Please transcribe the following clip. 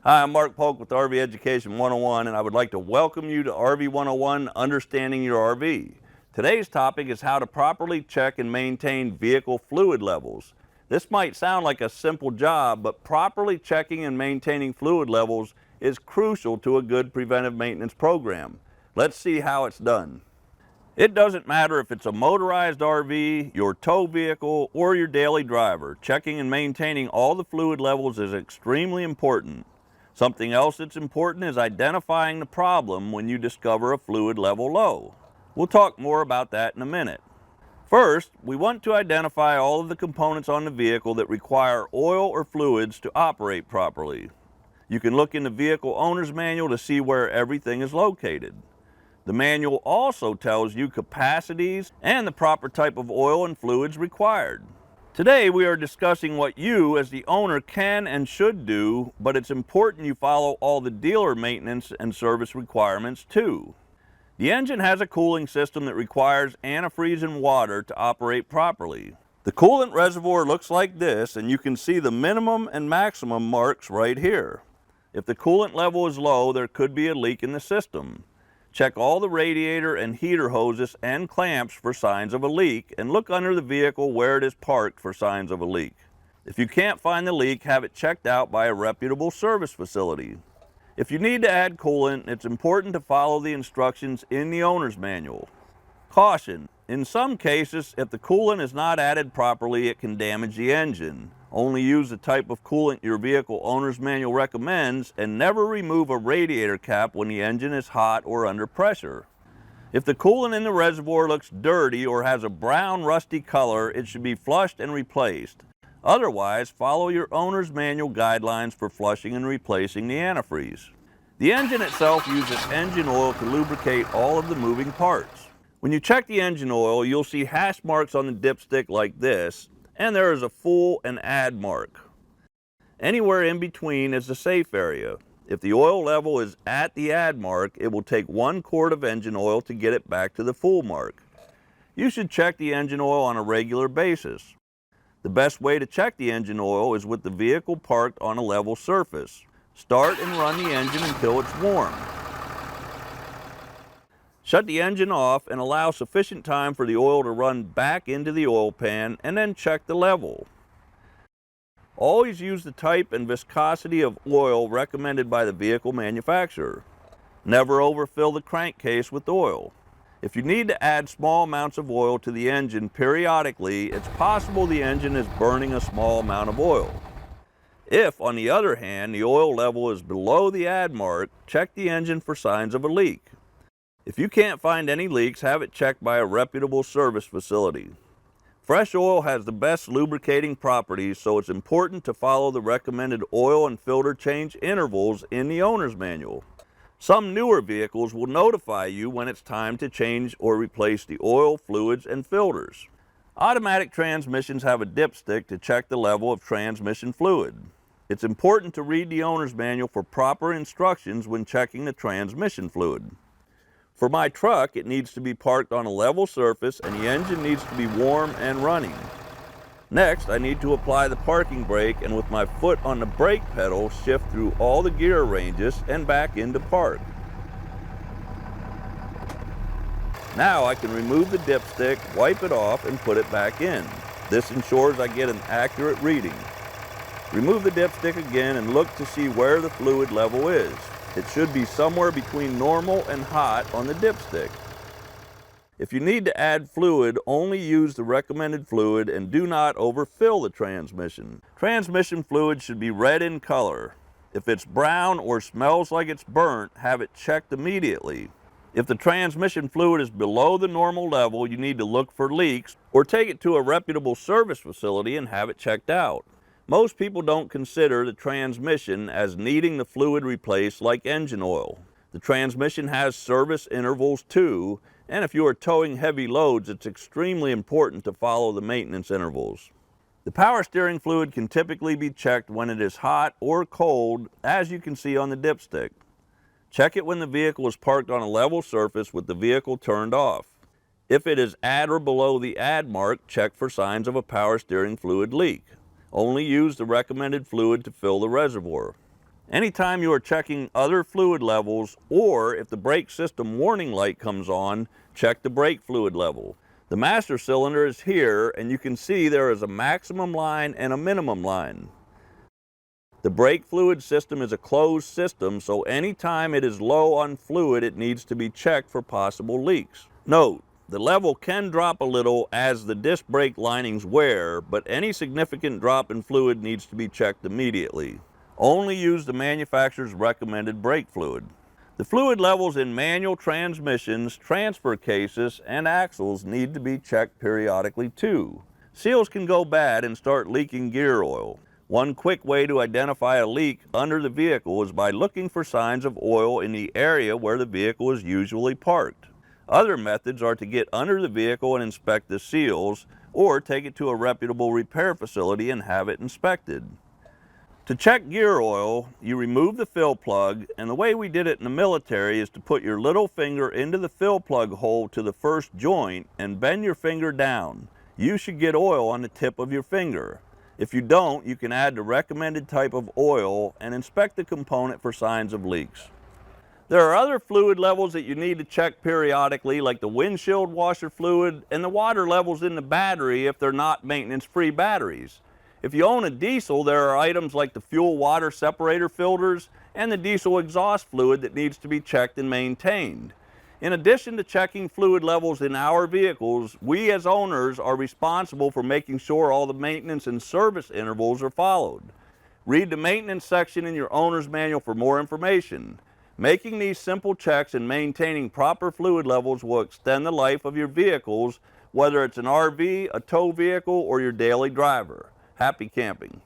Hi, I'm Mark Polk with RV Education 101, and I would like to welcome you to RV 101, Understanding Your RV. Today's topic is how to properly check and maintain vehicle fluid levels. This might sound like a simple job, but properly checking and maintaining fluid levels is crucial to a good preventive maintenance program. Let's see how it's done. It doesn't matter if it's a motorized RV, your tow vehicle, or your daily driver. Checking and maintaining all the fluid levels is extremely important. Something else that's important is identifying the problem when you discover a fluid level low. We'll talk more about that in a minute. First, we want to identify all of the components on the vehicle that require oil or fluids to operate properly. You can look in the vehicle owner's manual to see where everything is located. The manual also tells you capacities and the proper type of oil and fluids required. Today we are discussing what you as the owner can and should do, but it's important you follow all the dealer maintenance and service requirements too. The engine has a cooling system that requires antifreeze and water to operate properly. The coolant reservoir looks like this, and you can see the minimum and maximum marks right here. If the coolant level is low, there could be a leak in the system. Check all the radiator and heater hoses and clamps for signs of a leak, and look under the vehicle where it is parked for signs of a leak. If you can't find the leak, have it checked out by a reputable service facility. If you need to add coolant, it's important to follow the instructions in the owner's manual. Caution: in some cases, if the coolant is not added properly, it can damage the engine. Only use the type of coolant your vehicle owner's manual recommends, and never remove a radiator cap when the engine is hot or under pressure. If the coolant in the reservoir looks dirty or has a brown rusty color, it should be flushed and replaced. Otherwise, follow your owner's manual guidelines for flushing and replacing the antifreeze. The engine itself uses engine oil to lubricate all of the moving parts. When you check the engine oil, you'll see hash marks on the dipstick like this, and there is a full and add mark. Anywhere in between is the safe area. If the oil level is at the add mark, it will take 1 quart of engine oil to get it back to the full mark. You should check the engine oil on a regular basis. The best way to check the engine oil is with the vehicle parked on a level surface. Start and run the engine until it's warm. Shut the engine off and allow sufficient time for the oil to run back into the oil pan, and then check the level. Always use the type and viscosity of oil recommended by the vehicle manufacturer. Never overfill the crankcase with oil. If you need to add small amounts of oil to the engine periodically, it's possible the engine is burning a small amount of oil. If, on the other hand, the oil level is below the add mark, check the engine for signs of a leak. If you can't find any leaks, have it checked by a reputable service facility. Fresh oil has the best lubricating properties, so it's important to follow the recommended oil and filter change intervals in the owner's manual. Some newer vehicles will notify you when it's time to change or replace the oil, fluids, and filters. Automatic transmissions have a dipstick to check the level of transmission fluid. It's important to read the owner's manual for proper instructions when checking the transmission fluid. For my truck, it needs to be parked on a level surface and the engine needs to be warm and running. Next, I need to apply the parking brake, and with my foot on the brake pedal, shift through all the gear ranges and back into park. Now I can remove the dipstick, wipe it off, and put it back in. This ensures I get an accurate reading. Remove the dipstick again and look to see where the fluid level is. It should be somewhere between normal and hot on the dipstick. If you need to add fluid, only use the recommended fluid and do not overfill the transmission. Transmission fluid should be red in color. If it's brown or smells like it's burnt, have it checked immediately. If the transmission fluid is below the normal level, you need to look for leaks or take it to a reputable service facility and have it checked out. Most people don't consider the transmission as needing the fluid replaced like engine oil. The transmission has service intervals too, and if you are towing heavy loads, it's extremely important to follow the maintenance intervals. The power steering fluid can typically be checked when it is hot or cold, as you can see on the dipstick. Check it when the vehicle is parked on a level surface with the vehicle turned off. If it is at or below the add mark, check for signs of a power steering fluid leak. Only use the recommended fluid to fill the reservoir. Anytime you are checking other fluid levels, or if the brake system warning light comes on, check the brake fluid level. The master cylinder is here, and you can see there is a maximum line and a minimum line. The brake fluid system is a closed system, so anytime it is low on fluid, it needs to be checked for possible leaks. Note, the level can drop a little as the disc brake linings wear, but any significant drop in fluid needs to be checked immediately. Only use the manufacturer's recommended brake fluid. The fluid levels in manual transmissions, transfer cases, and axles need to be checked periodically too. Seals can go bad and start leaking gear oil. One quick way to identify a leak under the vehicle is by looking for signs of oil in the area where the vehicle is usually parked. Other methods are to get under the vehicle and inspect the seals, or take it to a reputable repair facility and have it inspected. To check gear oil, you remove the fill plug, and the way we did it in the military is to put your little finger into the fill plug hole to the first joint and bend your finger down. You should get oil on the tip of your finger. If you don't, you can add the recommended type of oil and inspect the component for signs of leaks. There are other fluid levels that you need to check periodically, like the windshield washer fluid and the water levels in the battery if they're not maintenance-free batteries. If you own a diesel, there are items like the fuel water separator filters and the diesel exhaust fluid that needs to be checked and maintained. In addition to checking fluid levels in our vehicles, we as owners are responsible for making sure all the maintenance and service intervals are followed. Read the maintenance section in your owner's manual for more information. Making these simple checks and maintaining proper fluid levels will extend the life of your vehicles, whether it's an RV, a tow vehicle, or your daily driver. Happy camping.